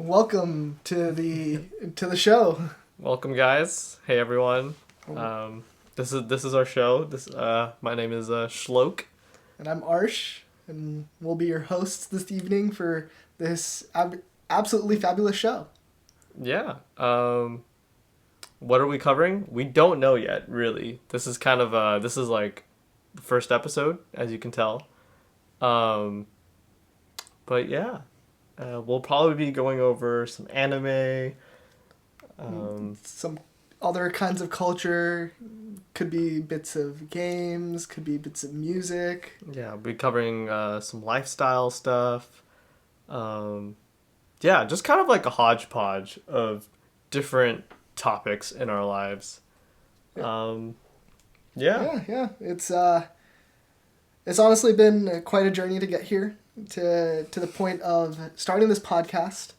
welcome to the show. Welcome, guys. Hey, everyone. This is our show. My name is Shlok. And I'm Arsh, and we'll be your hosts this evening for this absolutely fabulous show. Yeah. What are we covering? We don't know yet, really. This is like the first episode, as you can tell. But yeah, we'll probably be going over some anime. Some other kinds of culture. Could be bits of games, could be bits of music. Yeah, we'll be covering some lifestyle stuff. Yeah, just kind of like a hodgepodge of different topics in our lives. Yeah. Yeah. It's honestly been quite a journey to get here to the point of starting this podcast.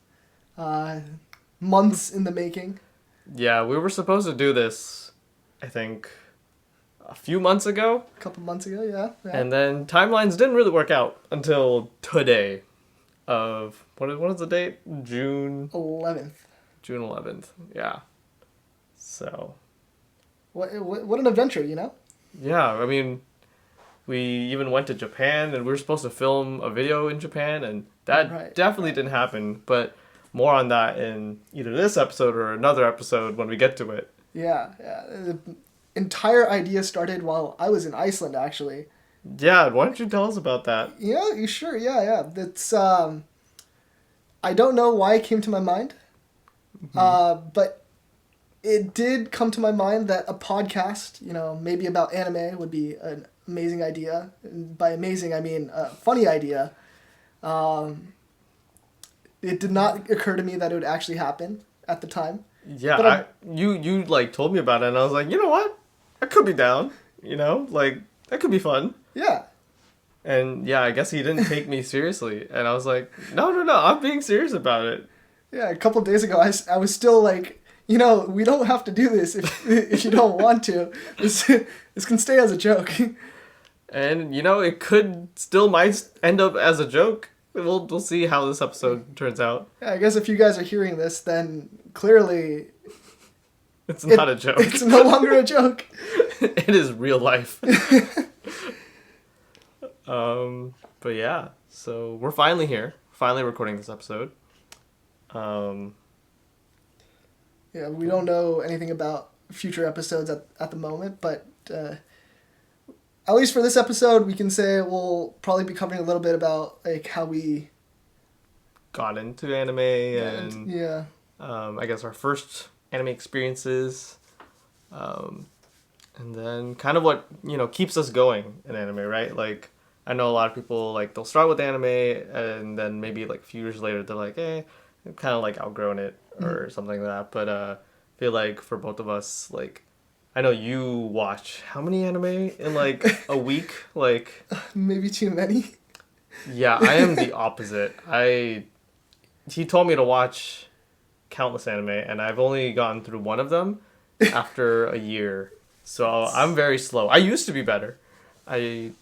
Months in the making. Yeah, we were supposed to do this, I think, a few months ago. A couple months ago, yeah. And then timelines didn't really work out until today. What is the date? June 11th. June 11th. Yeah. So. What an adventure, you know? Yeah, I mean, we even went to Japan, and we were supposed to film a video in Japan, and that definitely didn't happen. But more on that in either this episode or another episode when we get to it. Yeah. The entire idea started while I was in Iceland, actually. Yeah, why don't you tell us about that? Yeah, sure. Yeah. That's I don't know why it came to my mind, but it did come to my mind that a podcast, maybe about anime would be an amazing idea. And by amazing, I mean a funny idea. It did not occur to me that it would actually happen at the time. Yeah, but you like told me about it, and I was like, you know what? I could be down. That could be fun. Yeah. And yeah, I guess he didn't take me seriously, and I was like, no, I'm being serious about it. Yeah, a couple of days ago, I was still like, we don't have to do this if you don't want to. This can stay as a joke. And it might end up as a joke. We'll see how this episode turns out. Yeah, I guess if you guys are hearing this, then clearly it's not a joke. It's no longer a joke. It is real life. But yeah, so we're finally here. Finally recording this episode. Yeah, we don't know anything about future episodes at the moment, but at least for this episode, we can say we'll probably be covering a little bit about how we got into anime and yeah. I guess our first anime experiences, and then kind of what keeps us going in anime, right? Like I know a lot of people they'll start with anime and then maybe a few years later they're like, I've kind of outgrown it or something like that. But I feel like for both of us, I know you watch how many anime in a week? Maybe too many. Yeah, I am the opposite. He told me to watch countless anime, and I've only gotten through one of them after a year. So I'm very slow. I used to be better. Look,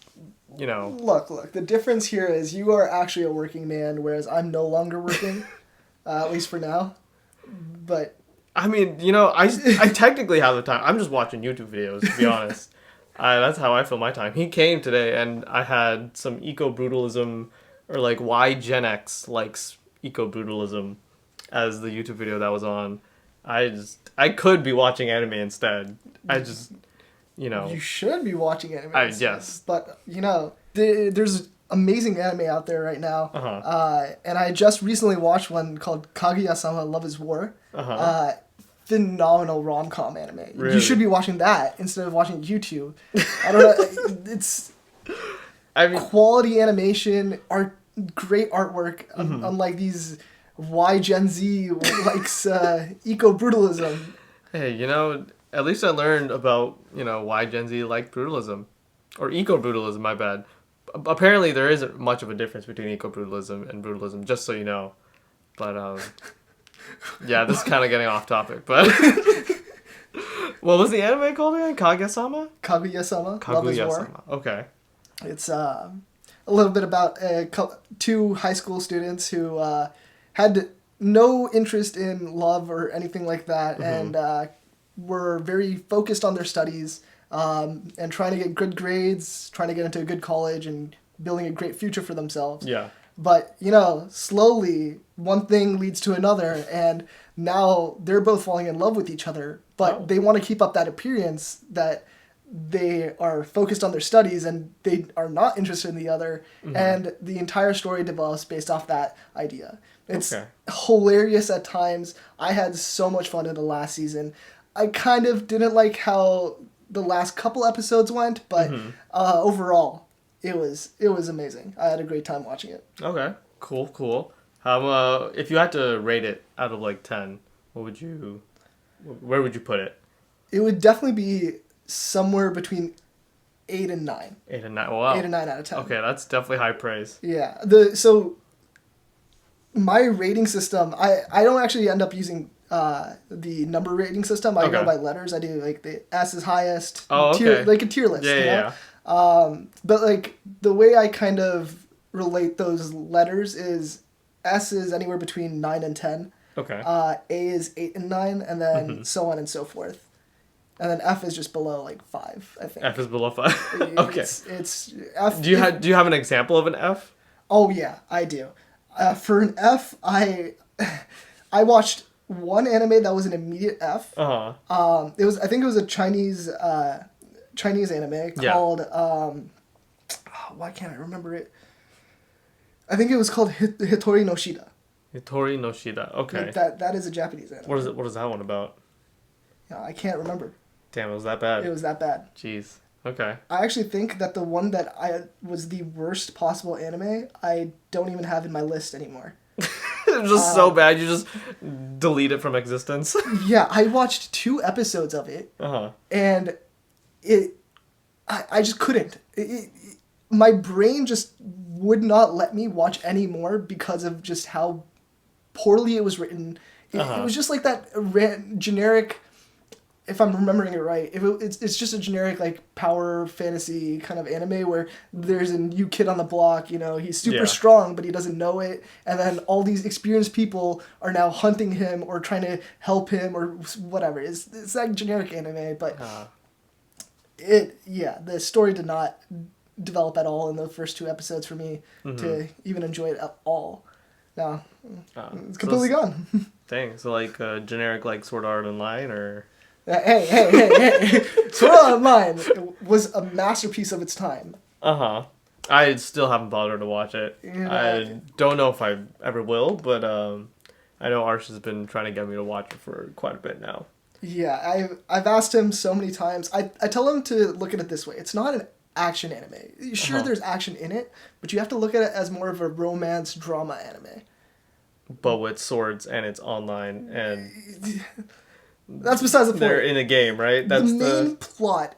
the difference here is you are actually a working man, whereas I'm no longer working, at least for now. But I mean, I technically have the time. I'm just watching YouTube videos, to be honest. That's how I fill my time. He came today, and I had some eco-brutalism, or why Gen X likes eco-brutalism as the YouTube video that was on. I could be watching anime instead. You should be watching anime instead. Yes. But, there's amazing anime out there right now. And I just recently watched one called Kaguya-sama Love is War. Phenomenal rom-com anime. Really? You should be watching that instead of watching YouTube. I don't know. It's quality animation, great artwork, unlike these why Gen Z likes eco-brutalism. Hey, at least I learned about, why Gen Z like brutalism. Or eco-brutalism, my bad. Apparently there isn't much of a difference between eco-brutalism and brutalism, just so you know. But, yeah, this is kind of getting off topic, but... What was the anime called again? Kaguya-sama? Kaguya-sama. Love is War. Okay. It's a little bit about two high school students who had no interest in love or anything like that, and were very focused on their studies and trying to get good grades, trying to get into a good college, and building a great future for themselves. Yeah. But, slowly, one thing leads to another, and now they're both falling in love with each other, but they want to keep up that appearance that they are focused on their studies and they are not interested in the other, and the entire story develops based off that idea. It's hilarious at times. I had so much fun in the last season. I kind of didn't like how the last couple episodes went, but overall, it was amazing. I had a great time watching it. Okay. Cool. If you had to rate it out of like 10, where would you put it? It would definitely be somewhere between 8 and 9. 8 and 9. Wow. 8 and 9 out of 10. Okay, that's definitely high praise. Yeah. So my rating system, I don't actually end up using the number rating system. I go by letters. I do like the S is highest. Oh, okay. Like a tier list. Yeah. But like the way I kind of relate those letters is S is anywhere between 9 and 10. Okay. A is 8 and 9, and then so on and so forth. And then F is just below like 5, I think. F is below 5. Okay. It's F. Do you have an example of an F? Oh yeah, I do. For an F, I watched one anime that was an immediate F. Uh-huh. I think it was a Chinese anime called why can't I remember it? I think it was called Hitori no Shida. Hitori no Shida. Okay. That is a Japanese anime. What is that one about? Yeah, I can't remember. Damn, it was that bad. It was that bad. Jeez. Okay. I actually think that the one that was the worst possible anime, I don't even have in my list anymore. It was just so bad, you just delete it from existence. Yeah, I watched 2 episodes of it, and I just couldn't. My brain just would not let me watch any more because of just how poorly it was written. It was just like that generic, if I'm remembering it right, it's just a generic like power fantasy kind of anime where there's a new kid on the block, he's super strong but he doesn't know it, and then all these experienced people are now hunting him or trying to help him or whatever. It's that generic anime, but the story did not develop at all in the first 2 episodes for me to even enjoy it at all. No, it's completely gone. Dang, so like generic like Sword Art Online or... Hey. Sword Art Online was a masterpiece of its time. I still haven't bothered to watch it. I don't know if I ever will, but I know Arsh has been trying to get me to watch it for quite a bit now. Yeah, I've asked him so many times. I tell him to look at it this way. It's not an action anime. Sure, there's action in it, but you have to look at it as more of a romance drama anime. But with swords, and it's online, and... That's besides the point. They're in a game, right? That's the main plot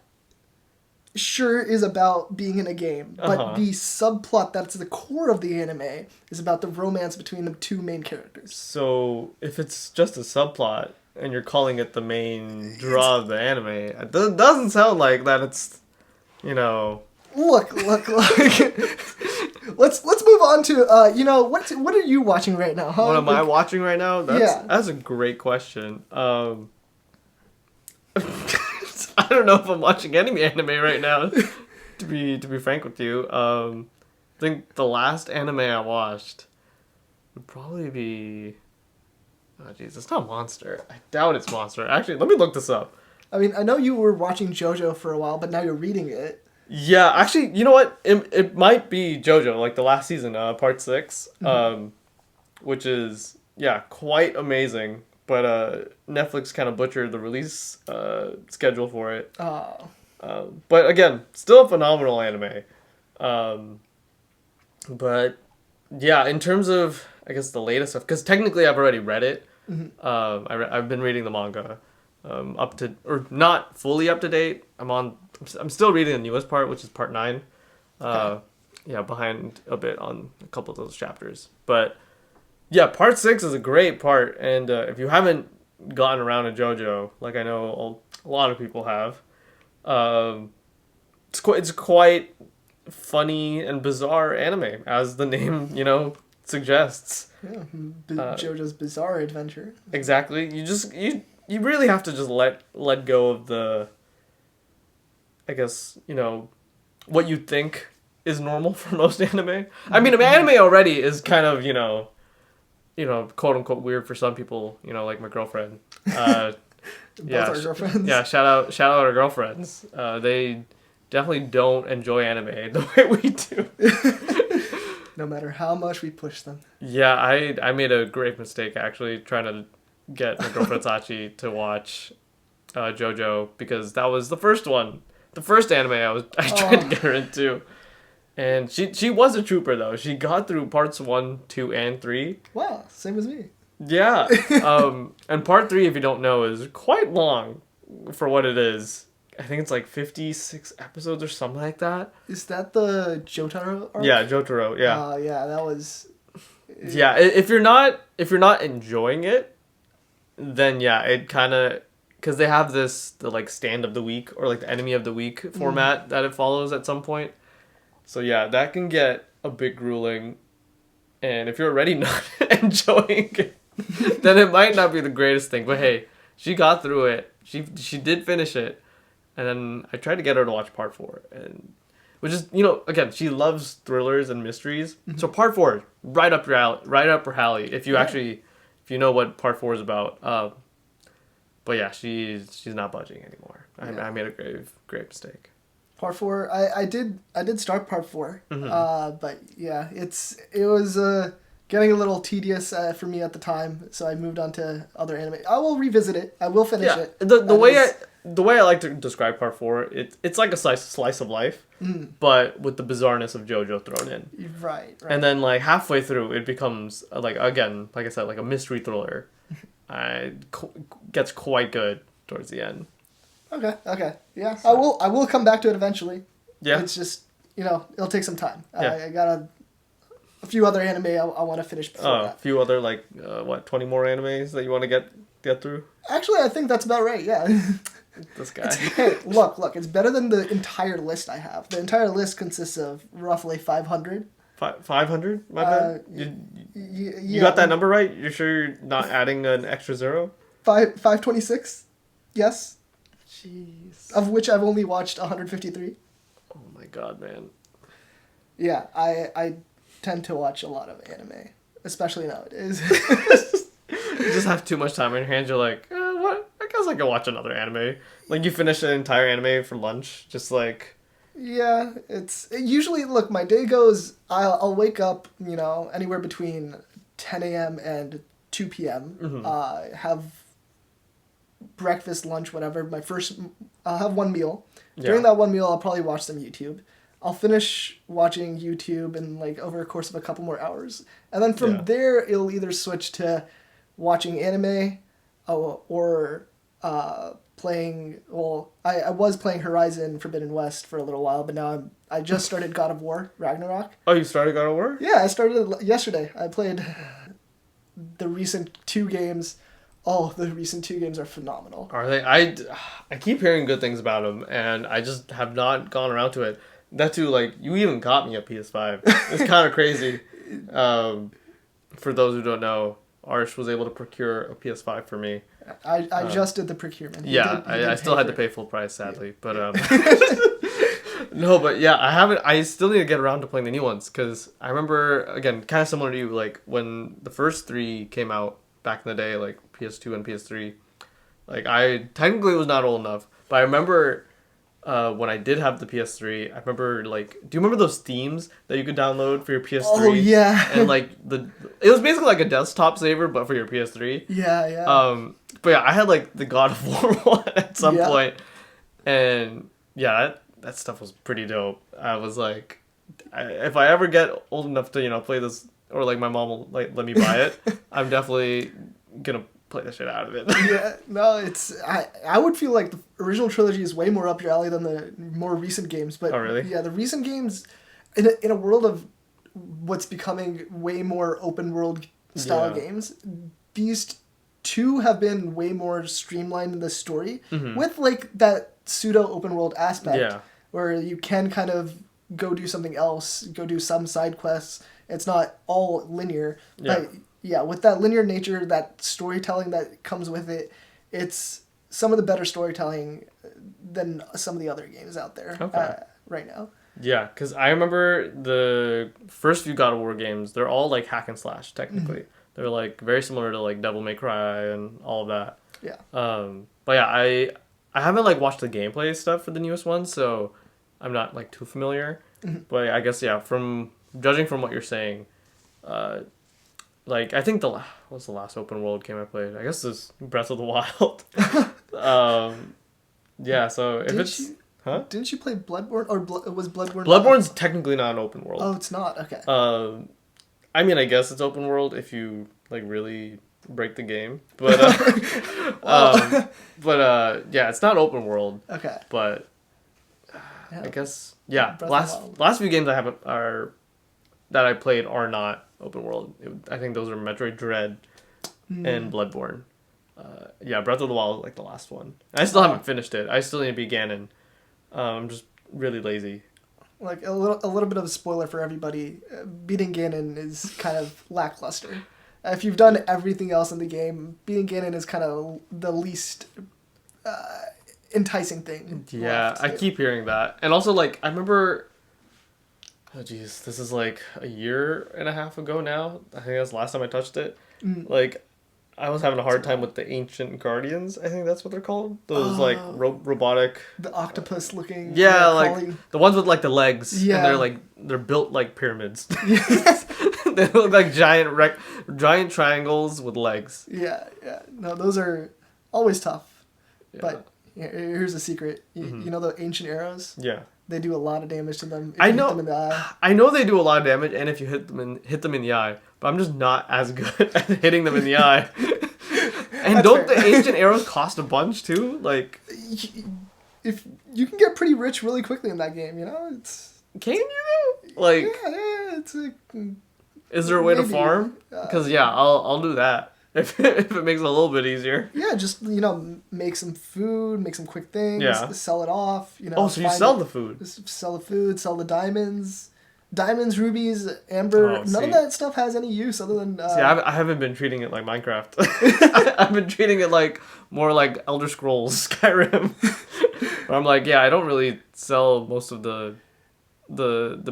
sure is about being in a game, but the subplot that's the core of the anime is about the romance between the 2 main characters. So if it's just a subplot and you're calling it the main draw of the anime, it doesn't sound like that. It's, Look. Let's move on to what are you watching right now? Huh? What am I watching right now? That's a great question. I don't know if I'm watching any anime right now. To be frank with you, I think the last anime I watched would probably be... Oh jeez, it's not Monster. I doubt it's Monster. Actually, let me look this up. I mean, I know you were watching JoJo for a while, but now you're reading it. Yeah, actually, you know what? It might be JoJo, like the last season, part 6, which is quite amazing. But Netflix kind of butchered the release schedule for it. But again, still a phenomenal anime. But yeah, in terms of, I guess, the latest stuff, because technically I've already read it. I've been reading the manga not fully up to date. I'm still reading the newest part, which is part 9. Behind a bit on a couple of those chapters. But yeah, part 6 is a great part, and if you haven't gotten around to JoJo, like I know a lot of people have, it's quite funny and bizarre anime, as the name suggests. Yeah, JoJo's Bizarre Adventure. Exactly. You really have to just let go of the, I guess, what you think is normal for most anime. I mean, anime already is kind of, quote unquote weird for some people, like my girlfriend. Both our girlfriends. Yeah, shout out our girlfriends. They definitely don't enjoy anime the way we do. No matter how much we push them. Yeah, I made a great mistake actually trying to get my girlfriend Sachi to watch JoJo, because that was the first one. The first anime I tried to get her into. And she was a trooper though. She got through parts 1, 2, and 3. Wow, same as me. Yeah. And part 3, if you don't know, is quite long for what it is. I think it's like 56 episodes or something like that. Is that the Jotaro arc? Yeah, Jotaro, yeah. Yeah, that was... Yeah, if you're not enjoying it, then yeah, it kind of... Because they have the like stand of the week or like the enemy of the week format that it follows at some point. So yeah, that can get a bit grueling. And if you're already not enjoying it, then it might not be the greatest thing. But hey, she got through it. She did finish it. And then I tried to get her to watch part 4. And which is, again, she loves thrillers and mysteries. Mm-hmm. So part 4, right up her alley. If you know what part 4 is about. But yeah, she's not budging anymore. Yeah. I made a grave mistake. Part 4, I did start part 4. Mm-hmm. But yeah, it was getting a little tedious for me at the time, so I moved on to other anime. I will revisit it. I will finish it. The way I like to describe part 4, it's like a slice of life, but with the bizarreness of JoJo thrown in. Right. And then like halfway through, it becomes like I said, like a mystery thriller. Gets quite good towards the end. Okay. Yeah. So. I will come back to it eventually. Yeah. It's just, it'll take some time. Yeah. I got a few other anime I want to finish before that. A few other 20 more animes that you want to get through? Actually, I think that's about right. Yeah. This guy. Hey, look, it's better than the entire list I have. The entire list consists of roughly 500. 500? My bad. You got that number right? You're sure you're not adding an extra 0? 526. Yes. Jeez. Of which I've only watched 153. Oh my god, man. Yeah, I tend to watch a lot of anime, especially nowadays. You just have too much time on your hands. You're like, what? I guess I can watch another anime. Like you finish an entire anime for lunch, just like. Yeah, usually, look, my day goes, I'll wake up, anywhere between 10 a.m. and 2 p.m. Mm-hmm. Have breakfast, lunch, whatever. I'll have one meal. Yeah. During that one meal, I'll probably watch some YouTube. I'll finish watching YouTube in over a course of a couple more hours. And then from there, it'll either switch to watching anime or playing, I was playing Horizon Forbidden West for a little while, but now I just started God of War Ragnarok. Oh, you started God of War? Yeah, I started yesterday. I played the recent 2 games. Oh, the recent 2 games are phenomenal. Are they? I keep hearing good things about them, and I just have not gone around to it. That too, you even got me a PS5. It's kind of crazy. For those who don't know, Arsh was able to procure a PS5 for me. I just did the procurement. I still had to pay full price, sadly. But no, but yeah, I still need to get around to playing the new ones, because I remember, again, kind of similar to you, when the first 3 came out back in the day, PS2 and PS3, I technically was not old enough, but I remember when I did have the PS3, I remember do you remember those themes that you could download for your PS3? Oh yeah. And it was basically like a desktop saver, but for your PS3. Yeah. But yeah, I had the God of War one at some point, and yeah, that stuff was pretty dope. I was like, if I ever get old enough to play this, or my mom will let me buy it, I'm definitely gonna play the shit out of it. Yeah, no, I would feel like the original trilogy is way more up your alley than the more recent games. But oh really? Yeah, the recent games, in a world of what's becoming way more open world style games, these 2 have been way more streamlined in the story, with that pseudo open world aspect, where you can kind of go do something else, go do some side quests, It's not all linear. Yeah. But yeah, with that linear nature, that storytelling that comes with it, it's some of the better storytelling than some of the other games out there right now. Yeah, because I remember the first few God of War games, they're all like hack and slash, technically. They're like very similar to like Devil May Cry and all of that. Yeah. But yeah, I haven't like watched the gameplay stuff for the newest one, so I'm not like too familiar. But I guess yeah, from judging from what you're saying, like I think what was the last open world game I played? I guess this Breath of the Wild. Yeah, so if it's huh? Didn't you play Bloodborne or was Bloodborne? Bloodborne's technically not an open world. Oh, it's not. Okay. I mean, I guess it's open world if you like really break the game, but yeah, it's not open world. Okay. But Yeah. I guess yeah, Breath of the Wild. last few games that I played are not open world. I think those are Metroid Dread and Bloodborne. Yeah, Breath of the Wild like the last one. I still haven't finished it. I still need to beat Ganon. I'm just really lazy. Like a little bit of a spoiler for everybody. Beating Ganon is kind of lackluster. If you've done everything else in the game, beating Ganon is kind of the least enticing thing. Yeah, left. I keep hearing that, and also like I remember. Oh geez, this is like a year and a half ago now. I think that's the last time I touched it. Like, I was having a hard time with the Ancient Guardians. I think that's what they're called. Those like robotic. The octopus looking. Yeah, like the ones with like the legs. Yeah. And they're built like pyramids. They look like giant triangles with legs. Yeah. No, those are always tough. Yeah. But here's a secret. You know the ancient arrows? Yeah. They do a lot of damage to them if I you know. hit them in the eye. I know they do a lot of damage, and if you hit them in the eye, but I'm just not as good at hitting them in the eye. And That's don't fair. the ancient arrows cost a bunch too? Like, If you can get pretty rich really quickly in that game, you know, it's can you though? Like, yeah, it's a, is there a way to maybe. farm? Because yeah, I'll do that if it makes it a little bit easier. yeah, just make some food, make some quick things, Yeah. sell it off. Oh, so you sell the food? Just sell the food, sell the diamonds, rubies, amber. Oh, None see. of that stuff has any use other than. See, I haven't been treating it like Minecraft. I've been treating it like more like Elder Scrolls Skyrim. Where I'm like, yeah, I don't really sell most of the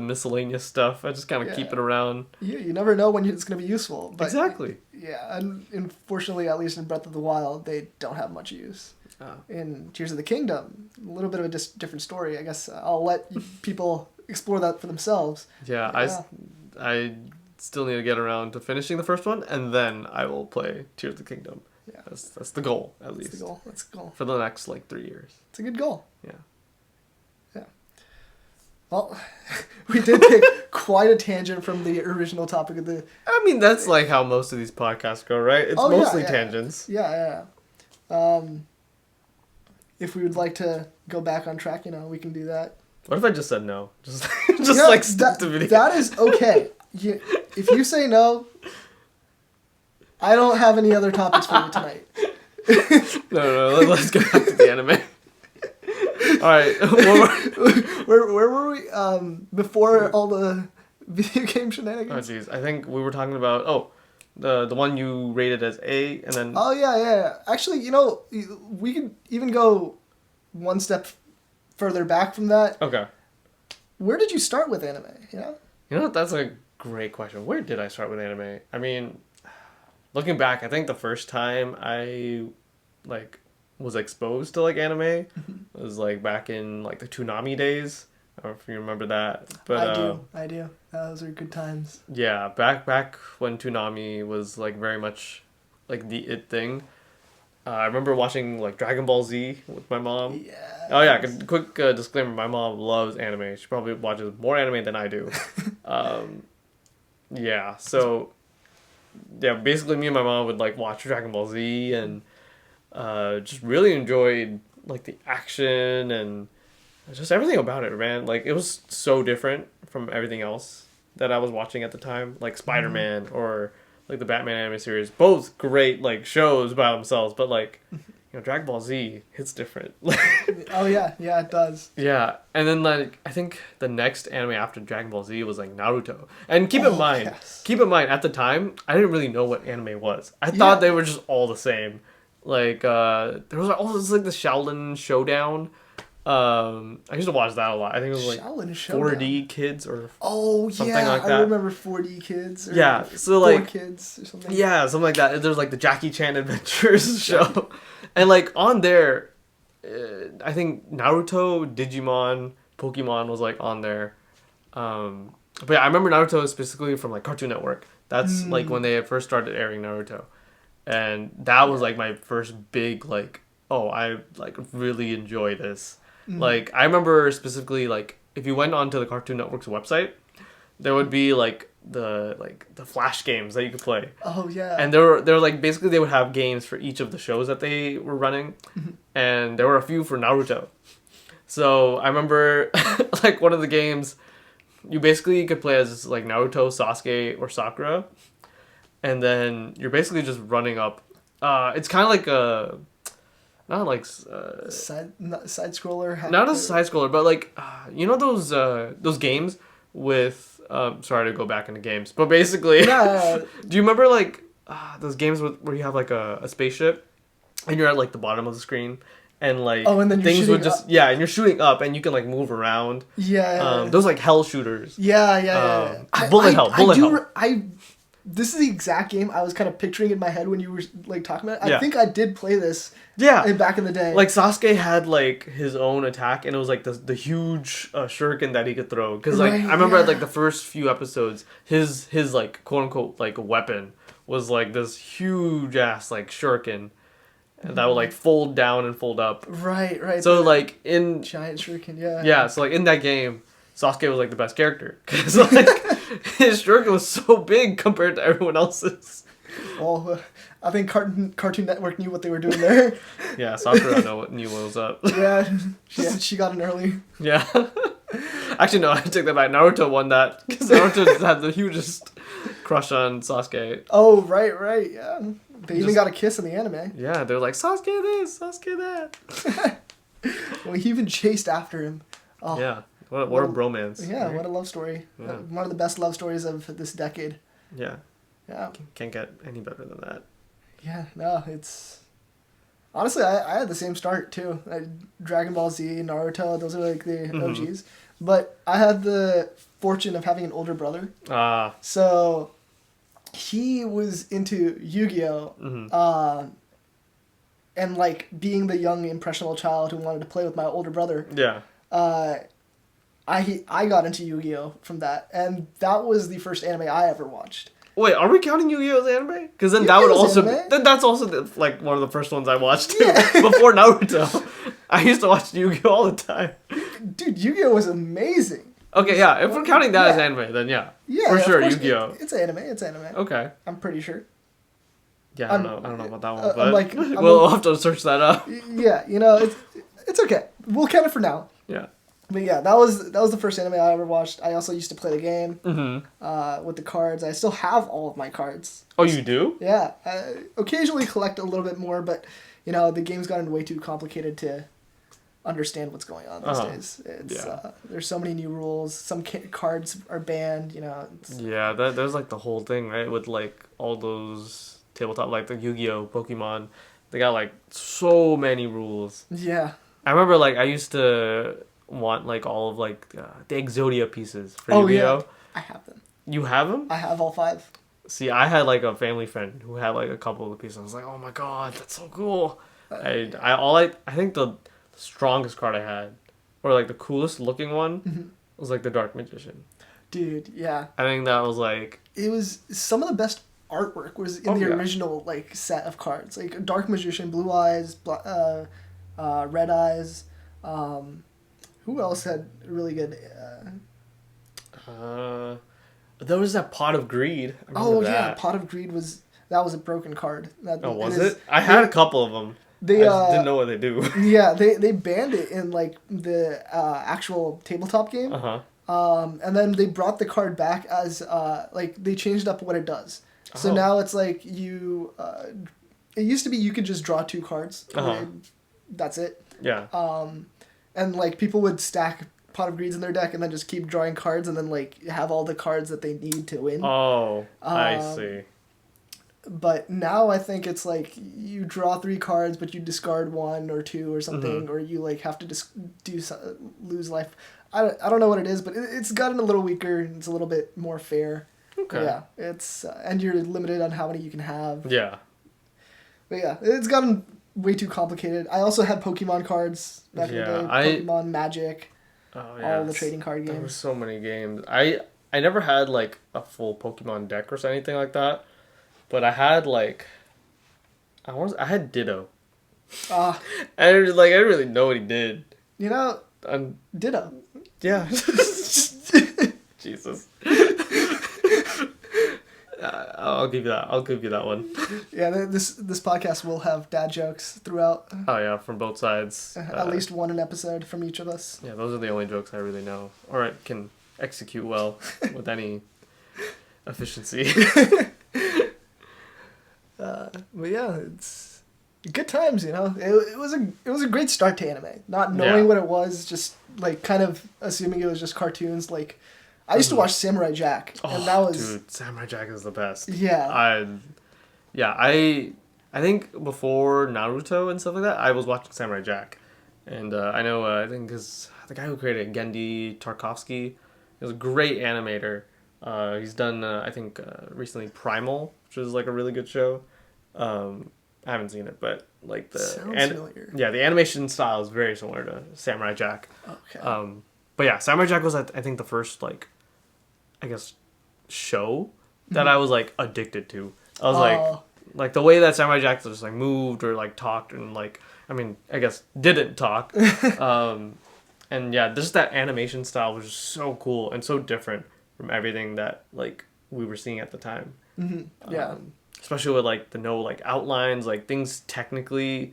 miscellaneous stuff. I just kind of keep it around. you never know when it's going to be useful. But Exactly. Yeah, and unfortunately, at least in Breath of the Wild, they don't have much use. Oh. In Tears of the Kingdom, a little bit of a different story. I guess I'll let people explore that for themselves. Yeah, I still need to get around to finishing the first one, and then I will play Tears of the Kingdom. Yeah. That's the goal, at least. That's the goal. That's the goal. For the next, 3 years. It's a good goal. Yeah. Well, we did take quite a tangent from the original topic of the... I mean, that's like how most of these podcasts go, right? It's mostly tangents. Yeah. If we would like to go back on track, we can do that. What if I just said no? Just stick to video. That is okay. If you say no, I don't have any other topics for you tonight. No, let's go back to the anime. All right. Where were we? Before all the video game shenanigans? Oh, jeez. I think we were talking about, the one you rated as A, and then... Oh, yeah. Actually, we could even go one step further back from that. Okay. Where did you start with anime, You know what? That's a great question. Where did I start with anime? I mean, looking back, I think the first time I, was exposed to, anime was, back in, the Toonami days. I don't know if you remember that. But, I do. Those are good times. Yeah, back when Toonami was, very much, the it thing. I remember watching, Dragon Ball Z with my mom. Yeah. Oh, yeah, quick disclaimer. My mom loves anime. She probably watches more anime than I do. Yeah, so... Yeah, basically me and my mom would, watch Dragon Ball Z and just really enjoyed, the action and just everything about it, man. It was so different from everything else that I was watching at the time. Like Spider-Man or... the Batman anime series, both great shows by themselves, but Dragon Ball Z hits different. Oh yeah, yeah, it does. Yeah, and then like I think the next anime after Dragon Ball Z was like Naruto. And keep in Oh, mind, yes. at the time I didn't really know what anime was. I thought Yeah. they were just all the same. Like there was also like the Shaolin Showdown. I used to watch that a lot. I think it was like Shaolin Showdown. 4D Kids or Oh something yeah, like I that. remember 4D Kids. Or Yeah, so, 4 like- Kids or something. yeah, something like that. There's like the Jackie Chan Adventures show, and like on there, I think Naruto, Digimon, Pokemon was like on there. But yeah, I remember Naruto specifically from like Cartoon Network. That's like when they had first started airing Naruto, and that was like my first big like, oh, I like really enjoy this. Like I remember specifically like if you went onto the Cartoon Network's website, there would be like the Flash games that you could play. Oh yeah. And they were like basically they would have games for each of the shows that they were running, and there were a few for Naruto. So I remember like one of the games, you basically could play as like Naruto, Sasuke, or Sakura, and then you're basically just running up. It's kind of like a, not like side scroller. not a side scroller, but like you know those games with sorry to go back into games, but basically Yeah. do you remember like those games where you have like a spaceship and you're at like the bottom of the screen and like Oh, and then you're things would shooting just up. and you're shooting up and you can like move around. Yeah. Those like hell shooters. Yeah. Bullet hell. This is the exact game I was kind of picturing in my head when you were like talking about it. Yeah. I think I did play this Yeah. back in the day. Like Sasuke had like his own attack, and it was like the huge shuriken that he could throw. Because like Right, I remember at yeah. like the first few episodes, his like quote unquote like weapon was like this huge ass like shuriken, and that would like fold down and fold up. Right. So the like in giant shuriken. Yeah. yeah, so like in that game, Sasuke was like the best character because like his shuriken was so big compared to everyone else's. Well, I think Cartoon Network knew what they were doing there. Yeah, Sakura knew what was up. Yeah. She got in early. Yeah. Actually, no, I take that back. Naruto won that because Naruto had the hugest crush on Sasuke. Oh, right. Yeah. They even Just- got a kiss in the anime. Yeah, they're like, Sasuke this, Sasuke that. Well, he even chased after him. Oh, Yeah, what a Well, bromance. Yeah, right? what a love story. Yeah. One of the best love stories of this decade. Yeah, Yeah. can't get any better than that. Yeah, no, it's... Honestly, I had the same start, too. Dragon Ball Z, Naruto, those are like the OGs. But I had the fortune of having an older brother. So he was into Yu-Gi-Oh! And like being the young, impressionable child who wanted to play with my older brother, Yeah. I got into Yu-Gi-Oh! From that. And that was the first anime I ever watched. Wait, are we counting Yu-Gi-Oh as anime? Because then that would Yu-Gi-Oh's also anime. then that's also like one of the first ones I watched too. Yeah. Before Naruto, I used to watch Yu-Gi-Oh all the time. Dude, Yu-Gi-Oh! Was amazing. Okay, yeah. If we're counting that as Yeah. anime, then yeah, Yeah, for of sure, course, Yu-Gi-Oh. It's anime. It's anime. Okay. I'm pretty sure. Yeah, I don't I'm- know. I don't know about that one, I'm but like- we'll have to search that up. Yeah, it's okay. We'll count it for now. Yeah. But yeah, that was the first anime I ever watched. I also used to play the game Mm-hmm. with the cards. I still have all of my cards. Oh, you do? Yeah, I occasionally collect a little bit more, but the game's gotten way too complicated to understand what's going on these days. It's Yeah. there's so many new rules. Some cards are banned. It's, Yeah, there's like the whole thing, right? With like all those tabletop, like the Yu-Gi-Oh, Pokemon, they got like so many rules. yeah. I remember like I used to want like all of like the Exodia pieces for Oh, Yu-Gi-Oh. yeah. I have them. You have them? I have all 5. See, I had like a family friend who had like a couple of the pieces. I was like, oh my god, that's so cool. I think the strongest card I had, or like the coolest looking one, was like the Dark Magician. Dude, yeah. I think that was like It was some of the best artwork was in the yeah. original like set of cards. Like Dark Magician, Blue Eyes, Red Eyes. Who else had really good? there was that Pot of Greed. I remember Oh that. yeah, Pot of Greed was a broken card. Oh, was it? I had a couple of them. They I just didn't know what they do. Yeah, they banned it in like the actual tabletop game. And then they brought the card back as like they changed up what it does. So Oh. now it's like you it used to be you could just draw 2 cards. That's it. Yeah. And like people would stack Pot of Greeds in their deck and then just keep drawing cards and then like have all the cards that they need to win. Oh, I see. But now I think it's like you draw 3 cards, but you discard 1 or 2 or something, or you like have to lose life. I don't know what it is, but it's gotten a little weaker. It's a little bit more fair. Okay. Yeah, it's and you're limited on how many you can have. Yeah. But yeah, it's gotten way too complicated. I also had Pokemon cards back in the day. Pokemon, Magic, all the trading card games. There were so many games. I never had like a full Pokemon deck or anything like that, but I had like I had Ditto. I didn't really know what he did. You know, Ditto. Yeah. Jesus. I'll give you that. I'll give you that one. Yeah, this podcast will have dad jokes throughout. Oh yeah, from both sides. At least one an episode from each of us. Yeah, those are the only jokes I really know, or I can execute well with any efficiency. But yeah, it's good times. You know, it was a great start to anime. Not knowing what it was, just like kind of assuming it was just cartoons. Like I used to watch Samurai Jack, and that was dude, Samurai Jack is the best. Yeah. I think before Naruto and stuff like that, I was watching Samurai Jack, and I know I think because the guy who created it, Gendy Tarkovsky, is a great animator. He's done I think recently Primal, which is like a really good show. I haven't seen it, but like familiar. Yeah, the animation style is very similar to Samurai Jack. Okay. But yeah, Samurai Jack was I think the first like, I guess, show that I was like addicted to. I was like the way that Samurai Jack just like moved or like talked and like, I mean, I guess didn't talk. And yeah, just that animation style was just so cool and so different from everything that like we were seeing at the time. Mm-hmm. Yeah. Especially with like the no like outlines, like things technically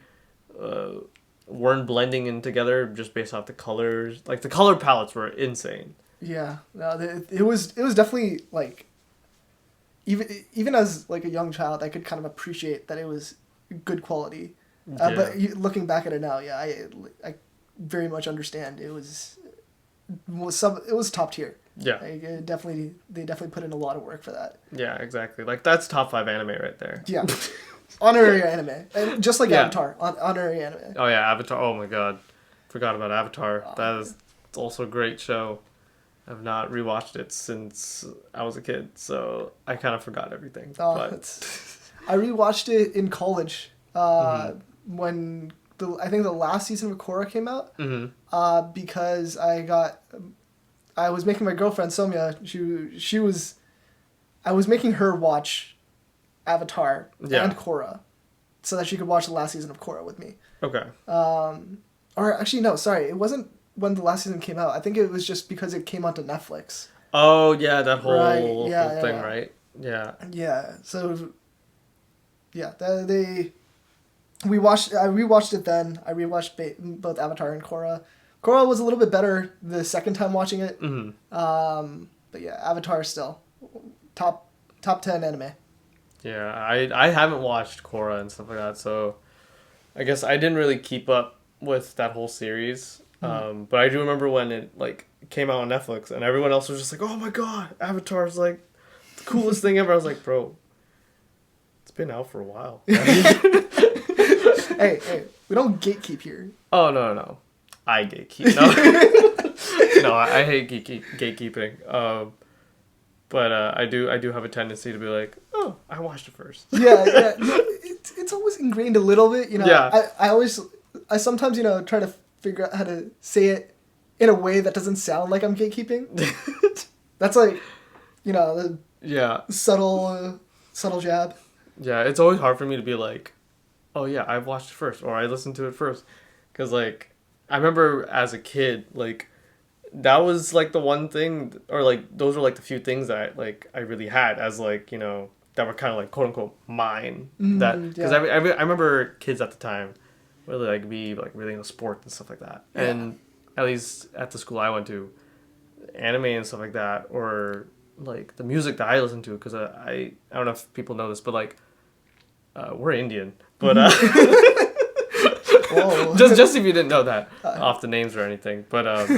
weren't blending in together just based off the colors. Like the color palettes were insane. Yeah, no, it was definitely like, even as like a young child, I could kind of appreciate that it was good quality. But looking back at it now, yeah, I very much understand it was top tier. Yeah, like, they definitely put in a lot of work for that. Yeah, exactly. Like that's top 5 anime right there. Yeah, honorary anime, and just like Avatar, honorary anime. Oh yeah, Avatar. Oh my god, forgot about Avatar. It's also a great show. I've not rewatched it since I was a kid, so I kind of forgot everything. I rewatched it in college when I think the last season of Korra came out. Mm-hmm. Because I was making my girlfriend Somya. I was making her watch Avatar and Korra, so that she could watch the last season of Korra with me. Okay. Or actually, no, sorry, it wasn't when the last season came out. I think it was just because it came onto Netflix. Oh yeah, that whole thing, right? Yeah. Yeah. So. Yeah, I rewatched it then. I rewatched both Avatar and Korra. Korra was a little bit better the second time watching it. Mm-hmm. But yeah, Avatar still top 10 anime. Yeah, I haven't watched Korra and stuff like that, so I guess I didn't really keep up with that whole series. But I do remember when it like came out on Netflix and everyone else was just like, "Oh my god, Avatar's like the coolest thing ever." I was like, "Bro, it's been out for a while." Hey, we don't gatekeep here. Oh no. I gatekeep. No, I hate gatekeeping. But I do have a tendency to be like, oh, I watched it first. Yeah. It's always ingrained a little bit, you know. Yeah. I sometimes, you know, try to figure out how to say it in a way that doesn't sound like I'm gatekeeping. That's like, you know, the subtle jab. Yeah, it's always hard for me to be like, oh yeah, I watched it first, or I listened to it first, because like I remember as a kid, like that was like the one thing, or like those were like the few things that I really had as like, you know, that were kind of like quote unquote mine. Because I remember kids at the time really like be like really into sports and stuff like that, and at least at the school I went to, anime and stuff like that, or like the music that I listened to, because I don't know if people know this, but like we're Indian, but Whoa. just if you didn't know that off the names or anything, but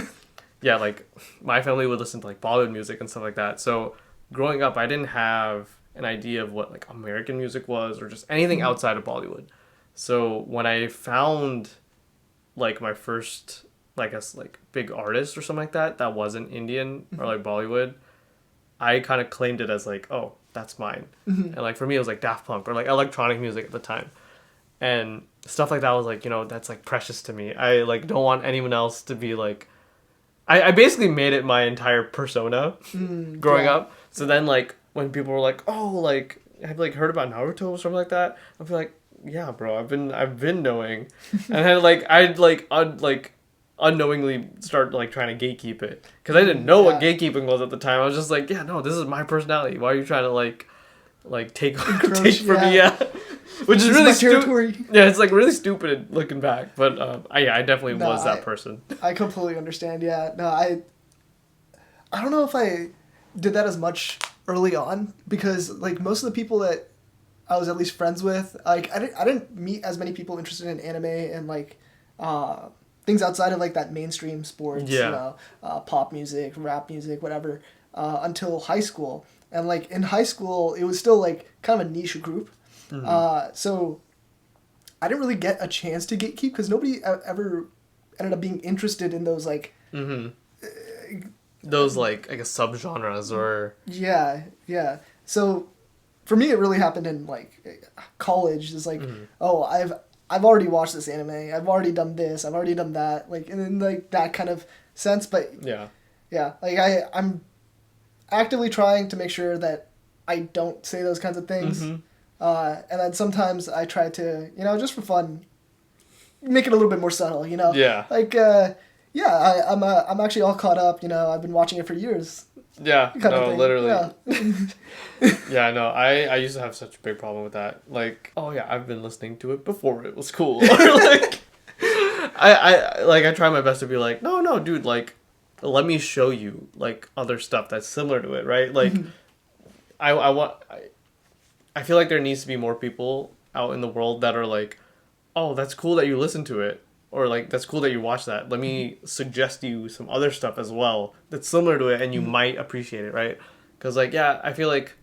yeah, like my family would listen to like Bollywood music and stuff like that. So growing up, I didn't have an idea of what like American music was or just anything outside of Bollywood. So when I found like my first, like, I guess, like big artist or something like that that wasn't Indian or like Bollywood, I kind of claimed it as like, oh, that's mine. And like for me, it was like Daft Punk or like electronic music at the time, and stuff like that was like, that's like precious to me. I like don't want anyone else to be like. I basically made it my entire persona growing up. So then like when people were like, oh, like have like heard about Naruto or something like that, I'd be like, yeah, bro, I've been knowing, and I'd unknowingly start like trying to gatekeep it because I didn't know what gatekeeping was at the time. I was just like, yeah, no, this is my personality. Why are you trying to like take take from me? Yeah, which is really stupid. Yeah, it's like really stupid looking back, but I definitely was that person. I completely understand. Yeah, no, I don't know if I did that as much early on because like most of the people that I was at least friends with, like I didn't meet as many people interested in anime and like things outside of like that mainstream sports, pop music, rap music, whatever, until high school. And like in high school, it was still like kind of a niche group. So I didn't really get a chance to gatekeep because nobody ever ended up being interested in those like those like I guess subgenres or yeah. So for me, it really happened in like college. It's like, oh, I've already watched this anime. I've already done this. I've already done that. Like and in like that kind of sense. But yeah. Like I'm actively trying to make sure that I don't say those kinds of things. And then sometimes I try to, just for fun, make it a little bit more subtle. Yeah. Like I'm actually all caught up. I've been watching it for years. Yeah, no, literally. Yeah, no, I used to have such a big problem with that. Like, oh yeah, I've been listening to it before it was cool. Or like, I try my best to be like, no, dude, like, let me show you like other stuff that's similar to it, right? Like, I feel like there needs to be more people out in the world that are like, oh, that's cool that you listen to it. Or like, that's cool that you watch that. Let me suggest you some other stuff as well that's similar to it and you might appreciate it, right? Because like, yeah, I feel like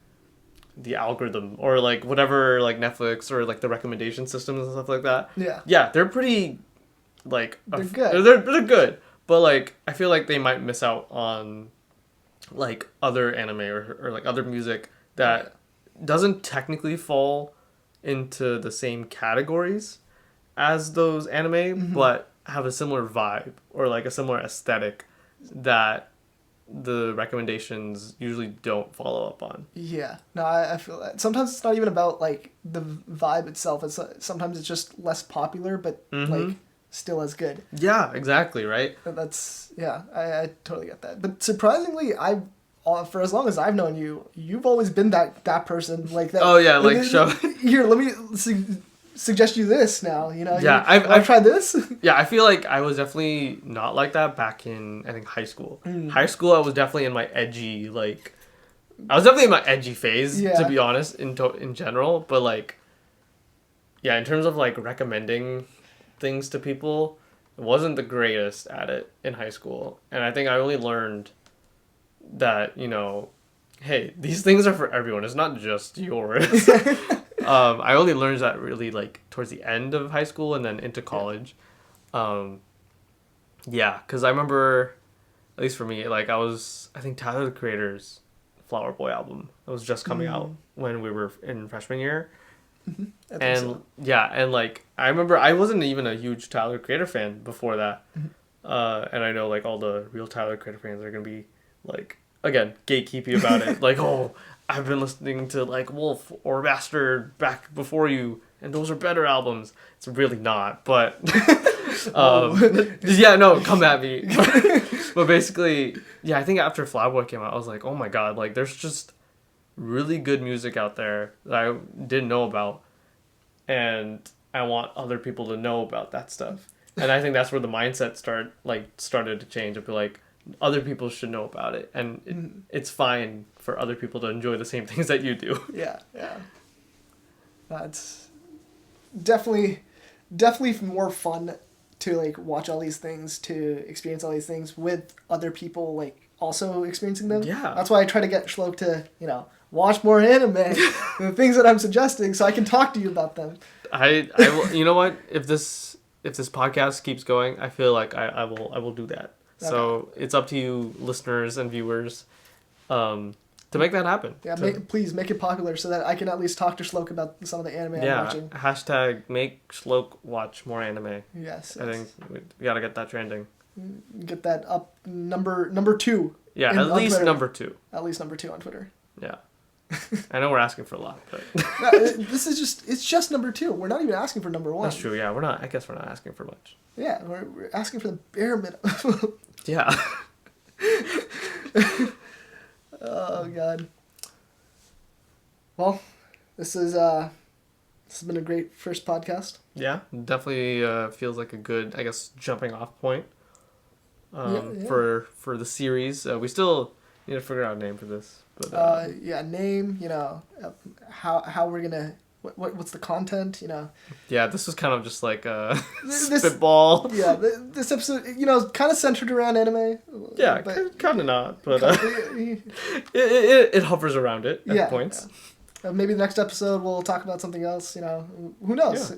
the algorithm or like whatever, like Netflix or like the recommendation systems and stuff like that. Yeah, they're pretty like... They're good. They're good. But like, I feel like they might miss out on like other anime or like other music that doesn't technically fall into the same categories as those anime, but have a similar vibe or like a similar aesthetic that the recommendations usually don't follow up on. Yeah, no, I feel that. Sometimes it's not even about like the vibe itself. Sometimes it's just less popular, but like still as good. Yeah, exactly, right? That's I totally get that. But surprisingly, for as long as I've known you, you've always been that person like that. Oh yeah, like show. Here, let me suggest you this now. Yeah, I've tried this. Yeah, I feel like I was definitely not like that back in I think high school. High school, I was definitely in my edgy phase to be honest in general. But like, yeah, in terms of like recommending things to people, I wasn't the greatest at it in high school, and I think I only learned that hey, these things are for everyone. It's not just yours. I only learned that really like towards the end of high school and then into college. Because I remember, at least for me, like I think Tyler the Creator's Flower Boy album was just coming out when we were in freshman year. And like I remember I wasn't even a huge Tyler the Creator fan before that. And I know like all the real Tyler the Creator fans are gonna be like, again, gatekeepy about it. Like, oh, I've been listening to like Wolf or Bastard back before you, and those are better albums. It's really not, but yeah, no, come at me. But basically, yeah, I think after Flower Boy came out, I was like, oh my god, like there's just really good music out there that I didn't know about, and I want other people to know about that stuff. And I think that's where the mindset started to change. I'd be like, other people should know about it, and it's fine for other people to enjoy the same things that you do. Yeah. It's definitely more fun to like watch all these things, to experience all these things with other people like also experiencing them. Yeah. That's why I try to get Shlok to, watch more anime, the things that I'm suggesting, so I can talk to you about them. I will, you know what? If this podcast keeps going, I feel like I will do that. Okay. So it's up to you, listeners and viewers, to make that happen. Yeah, please make it popular so that I can at least talk to Shlok about some of the anime I'm watching. Hashtag make Shlok watch more anime. Yes. I think we gotta get that trending. Get that up number 2. Yeah, at least number 2. At least number 2 on Twitter. Yeah. I know we're asking for a lot, but no, it's just number 2. We're not even asking for number 1. That's true. Yeah, I guess we're not asking for much. Yeah, we're asking for the bare minimum. Yeah. Oh God. Well, this has been a great first podcast. Yeah, definitely feels like a good, I guess, jumping off point for the series. We still need to figure out a name for this. But, name. How we're gonna. What's the content? Yeah, this was kind of just like a spitball. Yeah, this episode, kind of centered around anime. Yeah, kind of not, but it hovers around it at points. Yeah. Maybe the next episode we'll talk about something else. Who knows? Yeah.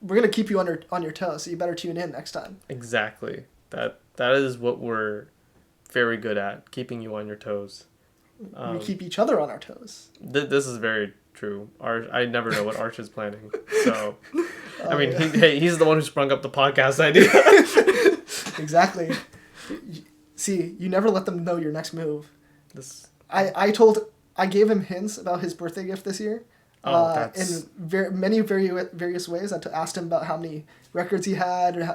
We're gonna keep you on your toes, so you better tune in next time. Exactly. That is what we're very good at, keeping you on your toes. We keep each other on our toes. This is very true. I never know what Arch is planning. So, I mean, he's the one who sprung up the podcast idea. Exactly. See, you never let them know your next move. I gave him hints about his birthday gift this year. In many various ways. I asked him about how many records he had, or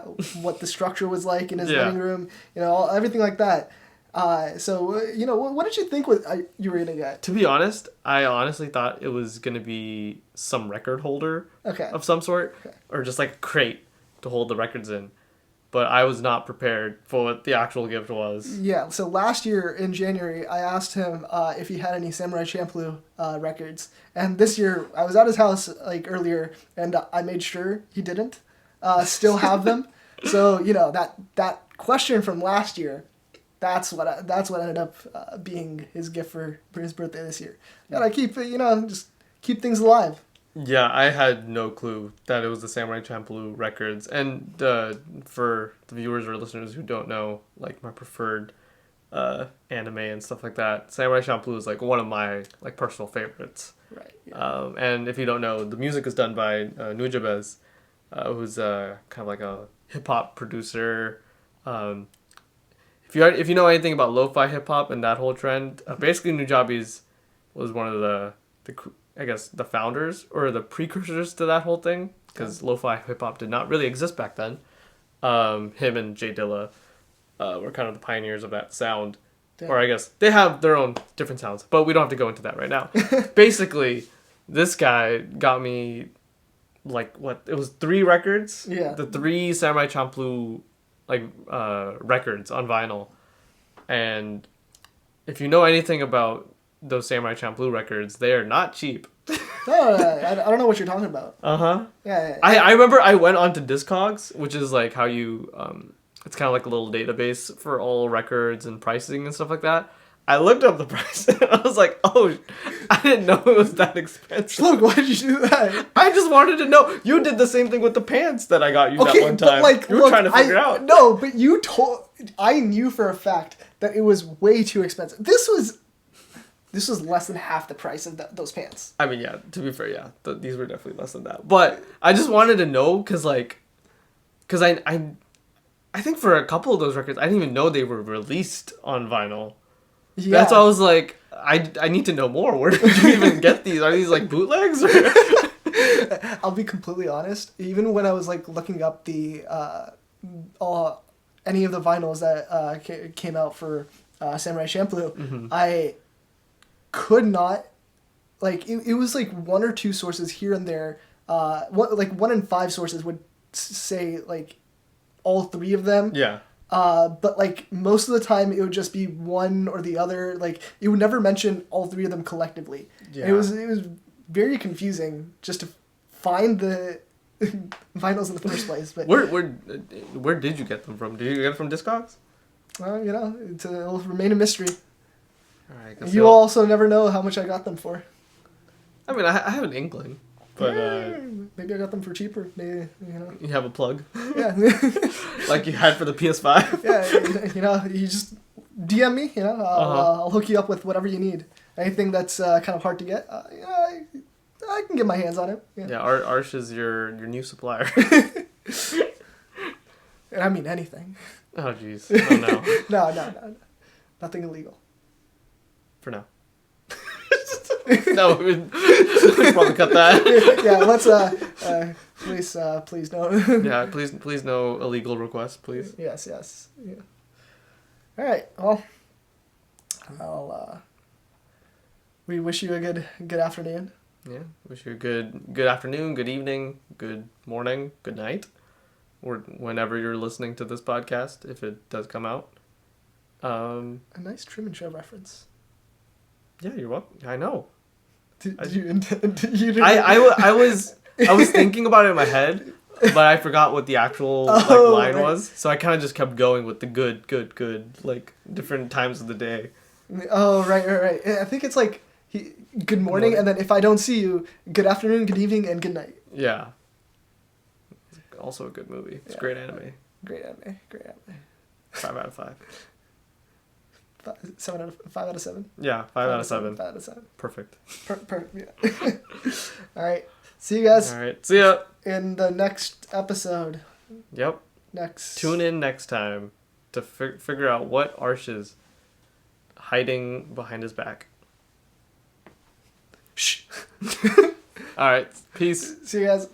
what the structure was like in his living room. Everything like that. So what did you think you were gonna get? To be honest, I honestly thought it was gonna be some record holder of some sort, or just like a crate to hold the records in. But I was not prepared for what the actual gift was. Yeah, so last year in January, I asked him if he had any Samurai Champloo records, and this year I was at his house earlier, and I made sure he didn't still have them. So that question from last year. That's what ended up being his gift for his birthday this year. And I keep just keep things alive. Yeah, I had no clue that it was the Samurai Champloo records. And for the viewers or listeners who don't know, like my preferred anime and stuff like that, Samurai Champloo is like one of my like personal favorites. Right. Yeah. And if you don't know, the music is done by Nujabes, who's kind of like a hip hop producer. If you know anything about lo-fi hip-hop and that whole trend, basically Nujabes was one of the I guess the founders or the precursors to that whole thing, because lo-fi hip-hop did not really exist back then. Him and Jay Dilla were kind of the pioneers of that sound. Damn. Or I guess they have their own different sounds, but we don't have to go into that right now. Basically, this guy got me it was 3 records? Yeah. The 3 Samurai Champloo records on vinyl. And if you know anything about those Samurai Champloo records, they are not cheap. No, I don't know what you're talking about. Uh-huh. Yeah. I remember I went onto Discogs, which is like how you it's kind of like a little database for all records and pricing and stuff like that. I looked up the price and I was like, oh, I didn't know it was that expensive. Look, why did you do that? I just wanted to know. You did the same thing with the pants that I got you that one time. But you were trying to figure out. No, but I knew for a fact that it was way too expensive. This was less than half the price of those pants. I mean, yeah, to be fair, yeah. These were definitely less than that. But I just wanted to know because I think for a couple of those records, I didn't even know they were released on vinyl. Yeah. That's why I was like, I need to know more. Where did you even get these? Are these like bootlegs? I'll be completely honest. Even when I was like looking up the any of the vinyls that came out for Samurai Champloo, mm-hmm. I could not it was like 1 or 2 sources here and there. 1 in 5 sources would say like all 3 of them. Yeah. But most of the time it would just be one or the other. It would never mention all 3 of them collectively. Yeah. It was very confusing just to find the vinyls in the first place. But Where did you get them from? Did you get them from Discogs? well, it'll remain a mystery. All right. You also never know how much I got them for. I mean, I have an inkling, but Maybe I got them for cheaper. Maybe you have a plug, Yeah. like you had for the PS5. Yeah, you just DM me. I'll hook you up with whatever you need. Anything that's kind of hard to get, I can get my hands on it. Yeah, Arsh is your new supplier. And I mean anything. Oh jeez. Oh no. No. Nothing illegal. For now. No, we'd probably cut that. Yeah, let's please don't. Yeah, please no illegal requests, please. Yes. Yeah. All right. Well, we wish you a good afternoon. Yeah, wish you a good afternoon, good evening, good morning, good night, or whenever you're listening to this podcast, if it does come out. A nice Truman Show reference. Yeah, you're welcome. I know. Did you intend? You didn't... I was thinking about it in my head, but I forgot what the actual line was, so I kind of just kept going with the good, like different times of the day. Oh right. I think it's like good morning, and then if I don't see you, good afternoon, good evening, and good night. Yeah. It's also a good movie. It's great anime. Great anime. 5 out of 5. 5 out of 7. Yeah, 5 out of 7. 5 out of 7. Perfect. Perfect. Yeah. All right. See you guys. All right. See ya. In the next episode. Yep. Tune in next time to figure out what Arsh is hiding behind his back. Shh. All right. Peace. See you guys.